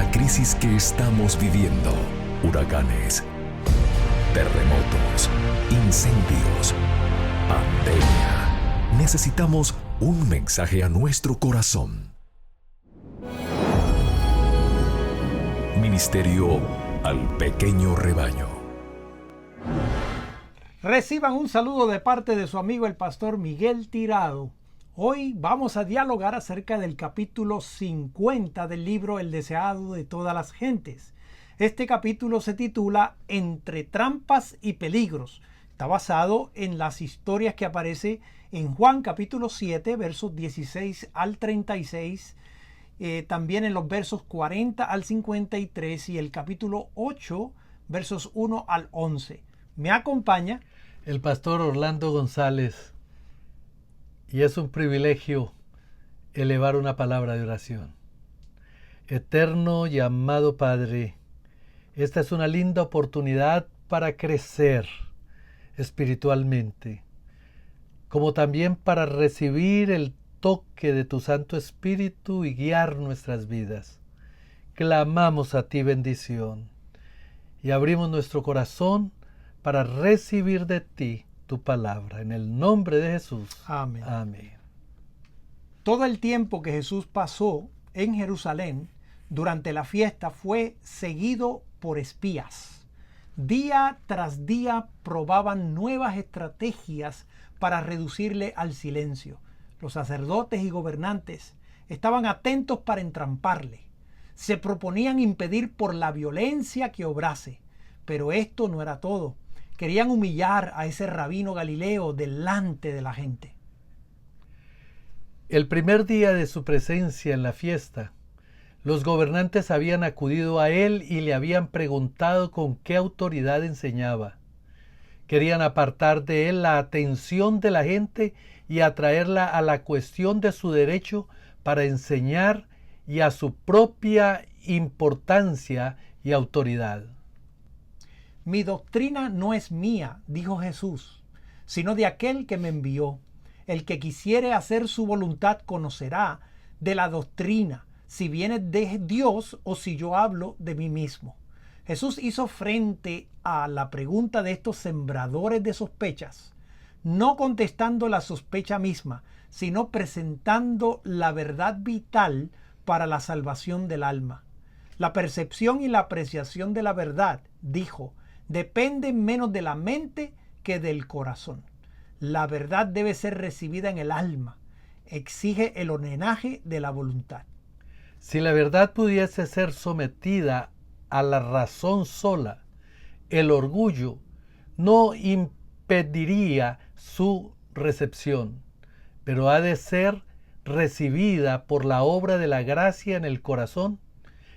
la crisis que estamos viviendo: huracanes, terremotos, incendios, pandemia. Necesitamos un mensaje a nuestro corazón. Ministerio al pequeño rebaño. Reciban un saludo de parte de su amigo el pastor Miguel Tirado. Hoy vamos a dialogar acerca del capítulo 50 del libro El deseado de todas las gentes. Este capítulo se titula Entre trampas y peligros. Está basado en las historias que aparece en Juan capítulo 7, versos 16 al 36, también en los versos 40 al 53 y el capítulo 8, versos 1 al 11. Me acompaña el pastor Orlando González, y es un privilegio elevar una palabra de oración. Eterno y amado Padre, esta es una linda oportunidad para crecer espiritualmente, como también para recibir el toque de tu Santo Espíritu y guiar nuestras vidas. Clamamos a ti bendición y abrimos nuestro corazón para recibir de ti tu palabra. En el nombre de Jesús. Amén. Amén. Todo el tiempo que Jesús pasó en Jerusalén durante la fiesta fue seguido por espías. Día tras día probaban nuevas estrategias para reducirle al silencio. Los sacerdotes y gobernantes estaban atentos para entramparle. Se proponían impedir por la violencia que obrase. Pero esto no era todo. Querían humillar a ese rabino Galileo delante de la gente. El primer día de su presencia en la fiesta, los gobernantes habían acudido a él y le habían preguntado con qué autoridad enseñaba. Querían apartar de él la atención de la gente y atraerla a la cuestión de su derecho para enseñar y a su propia importancia y autoridad. Mi doctrina no es mía, dijo Jesús, sino de aquel que me envió. El que quisiere hacer su voluntad conocerá de la doctrina, si viene de Dios o si yo hablo de mí mismo. Jesús hizo frente a la pregunta de estos sembradores de sospechas, no contestando la sospecha misma, sino presentando la verdad vital para la salvación del alma. La percepción y la apreciación de la verdad, dijo, dependen menos de la mente que del corazón. La verdad debe ser recibida en el alma. Exige el homenaje de la voluntad. Si la verdad pudiese ser sometida a la razón sola, el orgullo no impediría su recepción, pero ha de ser recibida por la obra de la gracia en el corazón,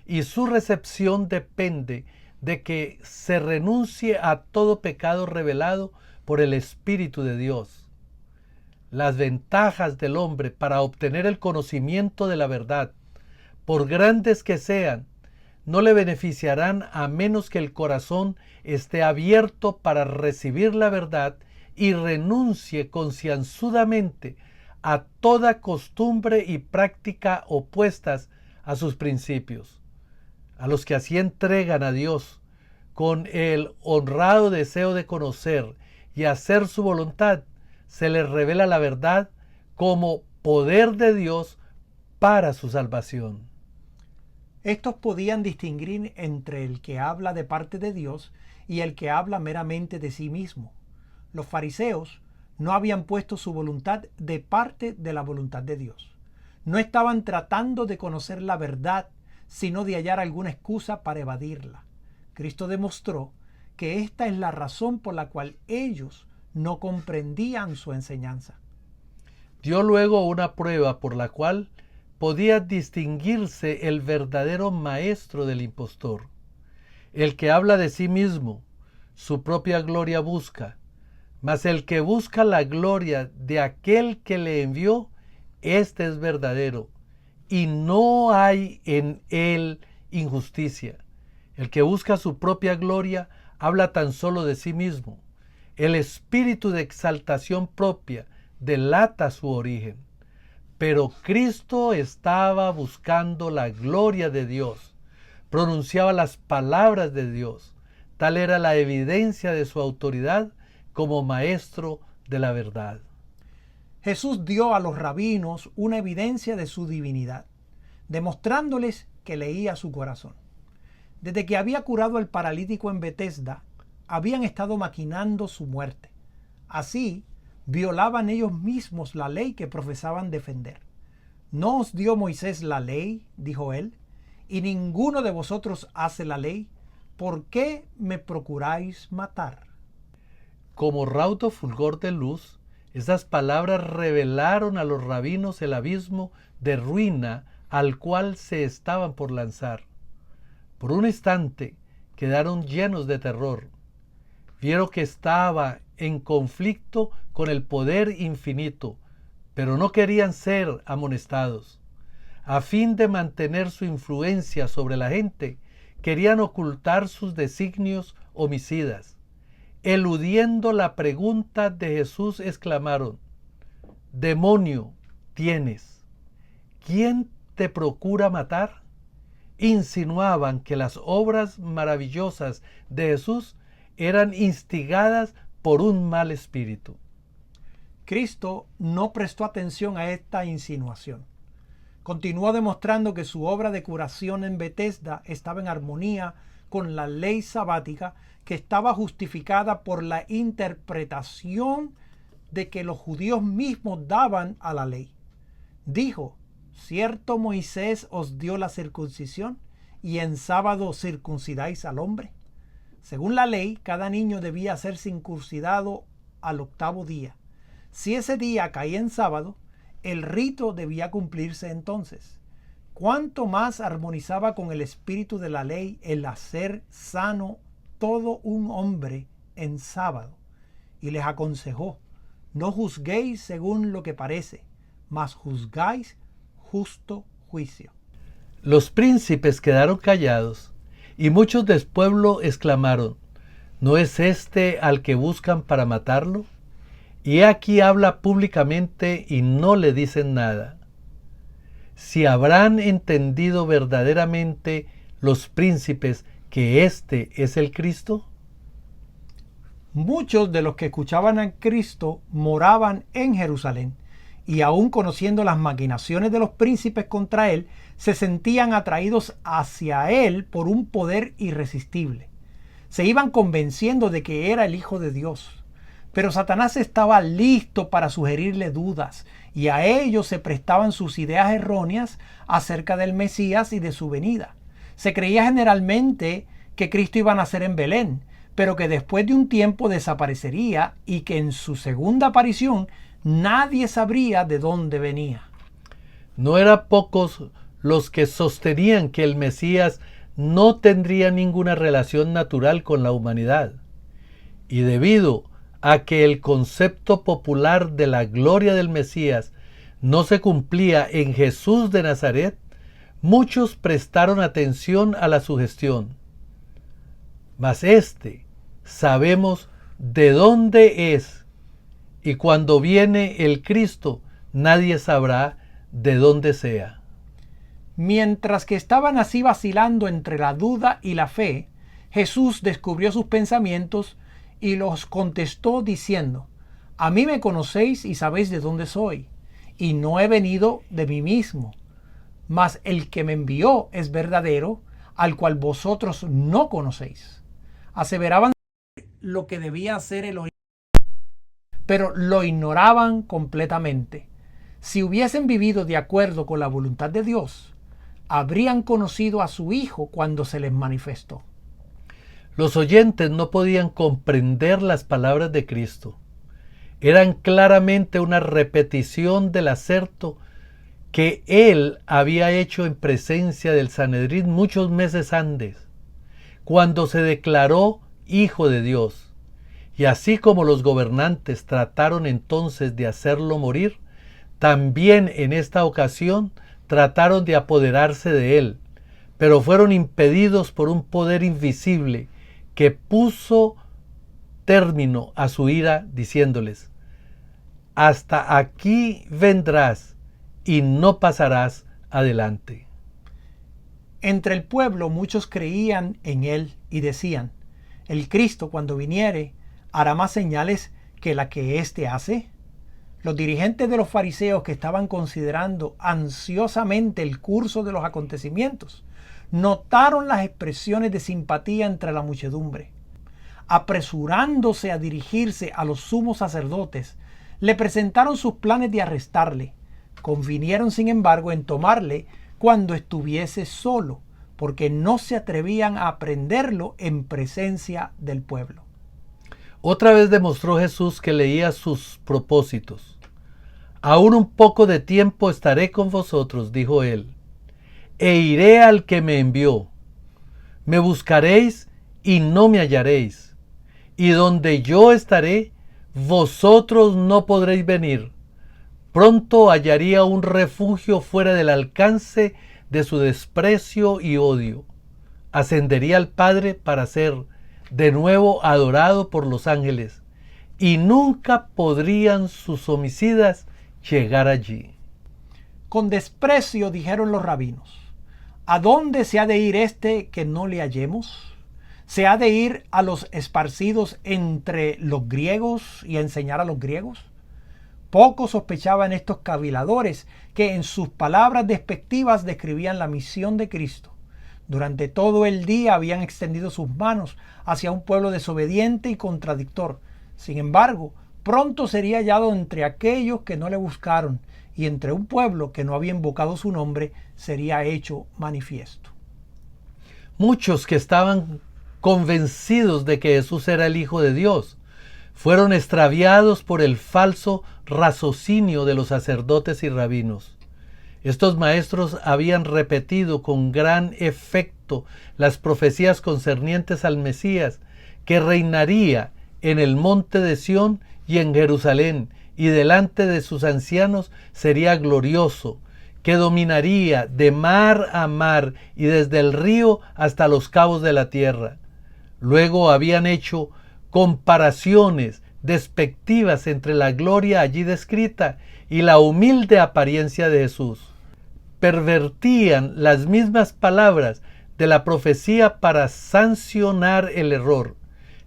y su recepción depende de que se renuncie a todo pecado revelado por el Espíritu de Dios. Las ventajas del hombre para obtener el conocimiento de la verdad, por grandes que sean, no le beneficiarán a menos que el corazón esté abierto para recibir la verdad y renuncie concienzudamente a toda costumbre y práctica opuestas a sus principios. A los que así entregan a Dios con el honrado deseo de conocer y hacer su voluntad, se les revela la verdad como poder de Dios para su salvación. Estos podían distinguir entre el que habla de parte de Dios y el que habla meramente de sí mismo. Los fariseos no habían puesto su voluntad de parte de la voluntad de Dios. No estaban tratando de conocer la verdad, sino de hallar alguna excusa para evadirla. Cristo demostró que esta es la razón por la cual ellos no comprendían su enseñanza. Dio luego una prueba por la cual podía distinguirse el verdadero maestro del impostor. El que habla de sí mismo, su propia gloria busca, mas el que busca la gloria de aquel que le envió, este es verdadero, y no hay en él injusticia. El que busca su propia gloria habla tan solo de sí mismo. El espíritu de exaltación propia delata su origen. Pero Cristo estaba buscando la gloria de Dios, pronunciaba las palabras de Dios. Tal era la evidencia de su autoridad como maestro de la verdad. Jesús dio a los rabinos una evidencia de su divinidad, demostrándoles que leía su corazón. Desde que había curado al paralítico en Betesda, habían estado maquinando su muerte. Así, violaban ellos mismos la ley que profesaban defender. ¿No os dio Moisés la ley?, dijo él, y ninguno de vosotros hace la ley. ¿Por qué me procuráis matar? Como raudo fulgor de luz, esas palabras revelaron a los rabinos el abismo de ruina al cual se estaban por lanzar. Por un instante quedaron llenos de terror. Vieron que estaba en conflicto con el poder infinito, pero no querían ser amonestados. A fin de mantener su influencia sobre la gente, querían ocultar sus designios homicidas. Eludiendo la pregunta de Jesús, exclamaron: «Demonio tienes, ¿quién te procura matar?». Insinuaban que las obras maravillosas de Jesús eran instigadas por un mal espíritu. Cristo no prestó atención a esta insinuación. Continuó demostrando que su obra de curación en Betesda estaba en armonía con la ley sabática, que estaba justificada por la interpretación de que los judíos mismos daban a la ley. Dijo: ¿cierto Moisés os dio la circuncisión y en sábado circuncidáis al hombre? Según la ley, cada niño debía ser circuncidado al 8º día. Si ese día caía en sábado, el rito debía cumplirse entonces. ¿Cuánto más armonizaba con el espíritu de la ley el hacer sano todo un hombre en sábado? Y les aconsejó: no juzguéis según lo que parece, mas juzgáis justo juicio. Los príncipes quedaron callados, y muchos del pueblo exclamaron: ¿no es este al que buscan para matarlo? Y aquí habla públicamente y no le dicen nada. Si habrán entendido verdaderamente los príncipes que este es el Cristo. Muchos de los que escuchaban a Cristo moraban en Jerusalén, y aun conociendo las maquinaciones de los príncipes contra él, se sentían atraídos hacia él por un poder irresistible. Se iban convenciendo de que era el Hijo de Dios. Pero Satanás estaba listo para sugerirle dudas, y a ellos se prestaban sus ideas erróneas acerca del Mesías y de su venida. Se creía generalmente que Cristo iba a nacer en Belén, pero que después de un tiempo desaparecería y que en su segunda aparición nadie sabría de dónde venía. No eran pocos los que sostenían que el Mesías no tendría ninguna relación natural con la humanidad, y debido a que el concepto popular de la gloria del Mesías no se cumplía en Jesús de Nazaret, muchos prestaron atención a la sugestión. Mas sabemos de dónde es, y cuando viene el Cristo, nadie sabrá de dónde sea. Mientras que estaban así vacilando entre la duda y la fe, Jesús descubrió sus pensamientos y los contestó diciendo: a mí me conocéis y sabéis de dónde soy, y no he venido de mí mismo, mas el que me envió es verdadero, al cual vosotros no conocéis. Aseveraban lo que debía hacer Elohim, pero lo ignoraban completamente. Si hubiesen vivido de acuerdo con la voluntad de Dios, habrían conocido a su Hijo cuando se les manifestó. Los oyentes no podían comprender las palabras de Cristo. Eran claramente una repetición del aserto que él había hecho en presencia del Sanedrín muchos meses antes, cuando se declaró Hijo de Dios. Y así como los gobernantes trataron entonces de hacerlo morir, también en esta ocasión trataron de apoderarse de él, pero fueron impedidos por un poder invisible que puso término a su ira, diciéndoles: hasta aquí vendrás y no pasarás adelante. Entre el pueblo muchos creían en él y decían: el Cristo, cuando viniere, hará más señales que la que éste hace. Los dirigentes de los fariseos, que estaban considerando ansiosamente el curso de los acontecimientos, notaron las expresiones de simpatía entre la muchedumbre. Apresurándose a dirigirse a los sumos sacerdotes, le presentaron sus planes de arrestarle. Convinieron, sin embargo, en tomarle cuando estuviese solo, porque no se atrevían a prenderlo en presencia del pueblo. Otra vez demostró Jesús que leía sus propósitos. Aún un poco de tiempo estaré con vosotros, dijo él, e iré al que me envió. Me buscaréis y no me hallaréis, y donde yo estaré, vosotros no podréis venir. Pronto hallaría un refugio fuera del alcance de su desprecio y odio. Ascendería al Padre para ser de nuevo adorado por los ángeles, y nunca podrían sus homicidas llegar allí. Con desprecio dijeron los rabinos: ¿a dónde se ha de ir este que no le hallemos? ¿Se ha de ir a los esparcidos entre los griegos y a enseñar a los griegos? Poco sospechaban estos caviladores que en sus palabras despectivas describían la misión de Cristo. Durante todo el día habían extendido sus manos hacia un pueblo desobediente y contradictor. Sin embargo, pronto sería hallado entre aquellos que no le buscaron, y entre un pueblo que no había invocado su nombre sería hecho manifiesto. Muchos que estaban convencidos de que Jesús era el Hijo de Dios fueron extraviados por el falso raciocinio de los sacerdotes y rabinos. Estos maestros habían repetido con gran efecto las profecías concernientes al Mesías, que reinaría en el monte de Sión y en Jerusalén, y delante de sus ancianos sería glorioso, que dominaría de mar a mar y desde el río hasta los cabos de la tierra. Luego habían hecho comparaciones despectivas entre la gloria allí descrita y la humilde apariencia de Jesús. Pervertían las mismas palabras de la profecía para sancionar el error.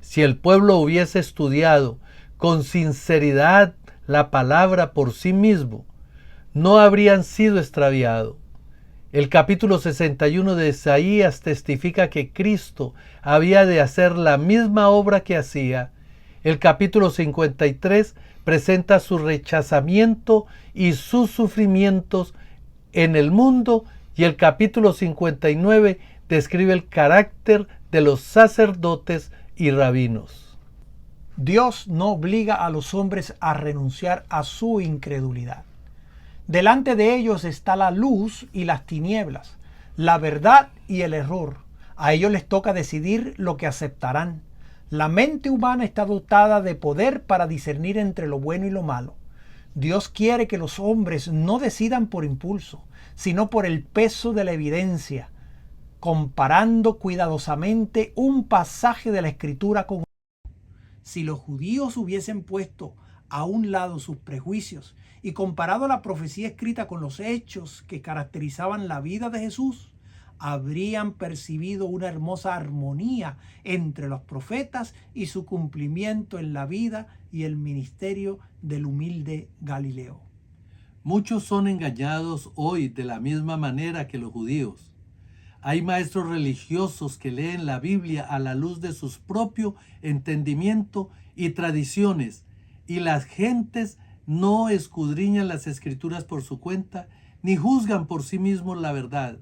Si el pueblo hubiese estudiado con sinceridad la palabra por sí mismo, no habrían sido extraviados. El capítulo 61 de Isaías testifica que Cristo había de hacer la misma obra que hacía. El capítulo 53 presenta su rechazamiento y sus sufrimientos en el mundo, y el capítulo 59 describe el carácter de los sacerdotes y rabinos. Dios no obliga a los hombres a renunciar a su incredulidad. Delante de ellos está la luz y las tinieblas, la verdad y el error. A ellos les toca decidir lo que aceptarán. La mente humana está dotada de poder para discernir entre lo bueno y lo malo. Dios quiere que los hombres no decidan por impulso, sino por el peso de la evidencia, comparando cuidadosamente un pasaje de la Escritura con otro. Si los judíos hubiesen puesto a un lado sus prejuicios y comparado la profecía escrita con los hechos que caracterizaban la vida de Jesús, habrían percibido una hermosa armonía entre los profetas y su cumplimiento en la vida y el ministerio del humilde Galileo. Muchos son engañados hoy de la misma manera que los judíos. Hay maestros religiosos que leen la Biblia a la luz de su propio entendimiento y tradiciones, y las gentes no escudriñan las Escrituras por su cuenta, ni juzgan por sí mismos la verdad,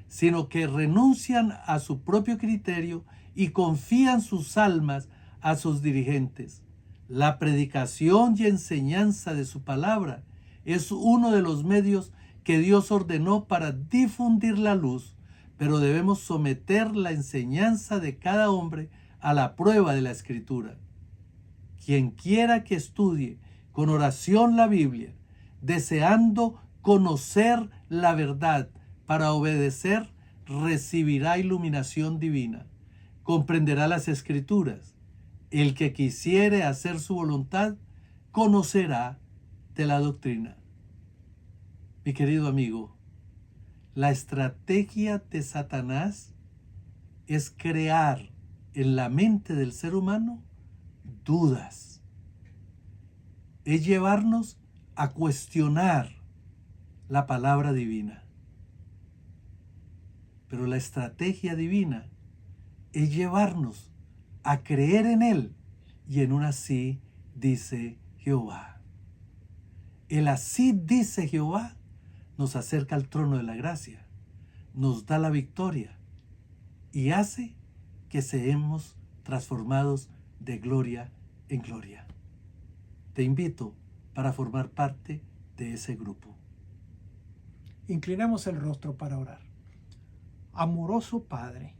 sino que renuncian a su propio criterio y confían sus almas a sus dirigentes. La predicación y enseñanza de su palabra es uno de los medios que Dios ordenó para difundir la luz, pero debemos someter la enseñanza de cada hombre a la prueba de la Escritura. Quien quiera que estudie con oración la Biblia, deseando conocer la verdad para obedecer, recibirá iluminación divina, comprenderá las Escrituras. El que quisiere hacer su voluntad, conocerá de la doctrina. Mi querido amigo, La estrategia de Satanás es crear en la mente del ser humano dudas. Es llevarnos a cuestionar la palabra divina. Pero la estrategia divina es llevarnos a creer en Él y en un así dice Jehová. El así dice Jehová nos acerca al trono de la gracia, nos da la victoria y hace que seamos transformados de gloria en gloria. Te invito para formar parte de ese grupo. Inclinemos el rostro para orar. Amoroso Padre,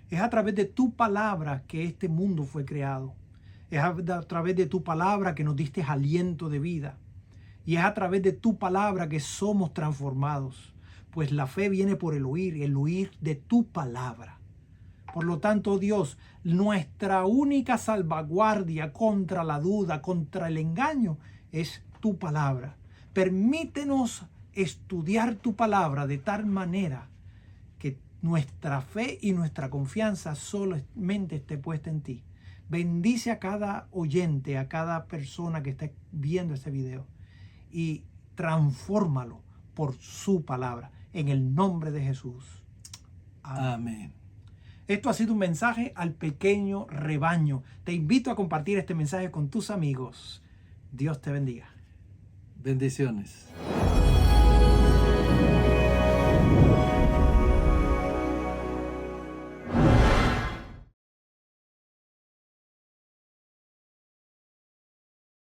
es a través de tu palabra que este mundo fue creado. Es a través de tu palabra que nos diste aliento de vida. Y es a través de tu palabra que somos transformados. Pues la fe viene por el oír de tu palabra. Por lo tanto, Dios, nuestra única salvaguardia contra la duda, contra el engaño, es tu palabra. Permítenos estudiar tu palabra de tal manera que nuestra fe y nuestra confianza solamente esté puesta en ti. Bendice a cada oyente, a cada persona que esté viendo este video y transfórmalo por su palabra. En el nombre de Jesús. Amén. Esto ha sido un mensaje al pequeño rebaño. Te invito a compartir este mensaje con tus amigos. Dios te bendiga. Bendiciones.